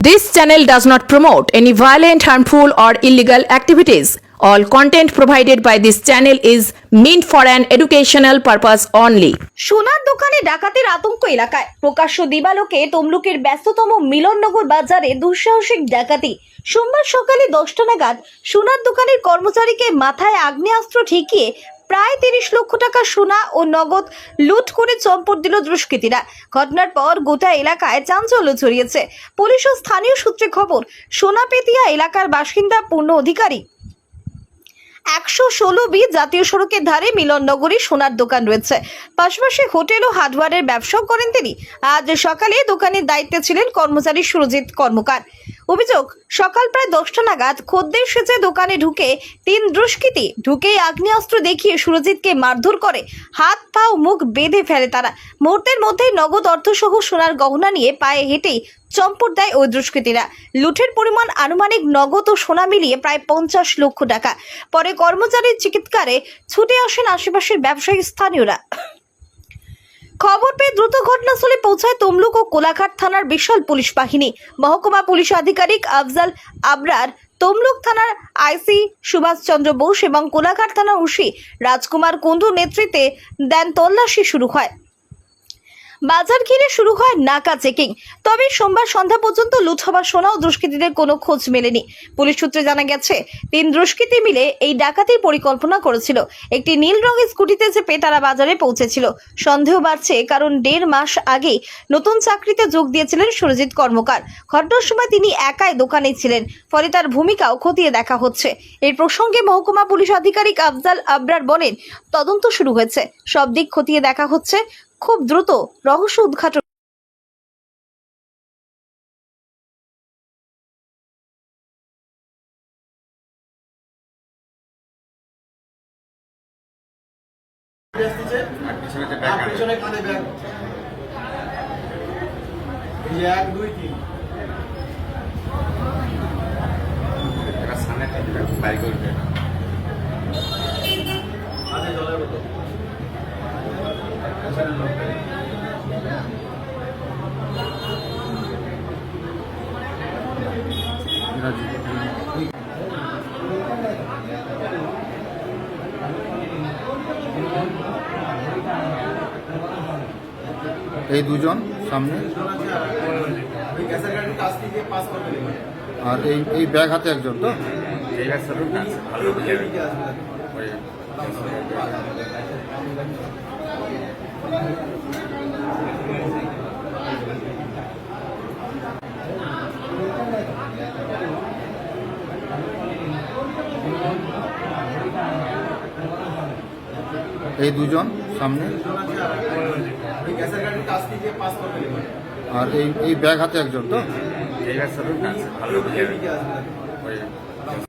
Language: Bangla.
This channel does not promote any violent, harmful, or illegal activities. All content provided by this channel is meant for an educational purpose only. সোনার দোকানে ডাকাতের আতঙ্ক এলাকায় প্রকাশ্য দিবালোকে তমলুকের ব্যস্ততম মিলননগর বাজারে দুঃসাহসিক ডাকাতি। সোমবার সকালে 10টা নাগাদ সোনার দোকানের কর্মচারীকে মাথায় আগ্নেয়াস্ত্র ঠেকিয়ে প্রায় 30 লক্ষ টাকা সোনা ও নগদ লুট করে চম্পট দিল দুষ্কৃতীরা। ঘটনার পর গোটা এলাকায় চাঞ্চল্য ছড়িয়েছে। পুলিশ ও স্থানীয় সূত্রে খবর, সোনাপেতিয়া এলাকার বাসিন্দা পূর্ণ অধিকারী 116B জাতীয় সড়কের ধারে মিলননগরী সোনার দোকান রয়েছে। পাশাপাশি হোটেল ও হার্ডওয়্যারের ব্যবসাও করেন তিনি। আজ সকালে দোকানের দায়িত্বে ছিলেন কর্মচারী সুরজিৎ কর্মকার। অভিযোগ, সকাল প্রায় 10টা নাগাদ খদ্দের সেজে দোকানে ঢুকে 3 দুষ্কৃতী ঢুকেই আগ্নেয়াস্ত্র দেখিয়ে সুরজিৎকে মারধর করে, হাত পা ও মুখ বেঁধে ফেলে তারা। মুহূর্তের মধ্যেই নগদ অর্থসহ সোনার গহনা নিয়ে পায়ে হেঁটেই চম্পট দেয় ওই দুষ্কৃতীরা। লুটের পরিমাণ আনুমানিক নগদ ও সোনা মিলিয়ে প্রায় 50 লক্ষ টাকা। পরে কর্মচারীর চিৎকারে ছুটে আসেন আশেপাশের ব্যবসায়ী স্থানীয়রা। খবর পেয়ে দ্রুত ঘটনাস্থলে পৌঁছায় তমলুক ও কোলাঘাট থানার বিশাল পুলিশ বাহিনী। মহকুমা পুলিশ আধিকারিক আফজাল আবরার, তমলুক থানার আইসি সুভাষ চন্দ্র বোস এবং কোলাঘাট থানার ওসি রাজকুমার কুণ্ডুর নেতৃত্বে দেন তল্লাশি শুরু হয়। বাজার ঘিরে শুরু হয় নাকা চেকিং। তবে সোমবার সন্ধ্যা পর্যন্ত লুট হওয়া সোনা ও দুষ্কৃতীদের কোনো খোঁজ মেলেনি। পুলিশ সূত্রে জানা গেছে, 3 দুষ্কৃতী মিলে এই ডাকাতির পরিকল্পনা করেছিল। একটি নীল রঙের স্কুটিতে চেপে তারা বাজারে পৌঁছেছিল। সন্দেহ বাড়ছে কারণ 1.5 মাস আগেই নতুন চাকরিতে যোগ দিয়েছিলেন সুরজিৎ কর্মকার। ঘটনার সময় তিনি একাই দোকানে ছিলেন, ফলে তার ভূমিকাও খতিয়ে দেখা হচ্ছে। এই প্রসঙ্গে মহকুমা পুলিশ আধিকারিক আফজাল আবরার বলেন, তদন্ত শুরু হয়েছে, সব দিক খতিয়ে দেখা হচ্ছে, খুব দ্রুত রহস্য উদ্ঘাটন। পিছনে কানে ব্যাগ 1 2 3 এবার সামনে বাইক করবে আরে জলের বোতল এই দুজন সামনে ওই গ্যাসের গাড়ির কাছ থেকে পাস করতে দেবে। আর এই ব্যাগ হাতে একজন তো এই গ্যাসের ভালো দিকে আসবে। এই দুজন সামনে ওই গ্যাসের গাড়ির কাছ থেকে পাস করতে দেবে। আর এই ব্যাগ হাতে একজন তো এই গ্যাসের ভালো দিকে আসবে।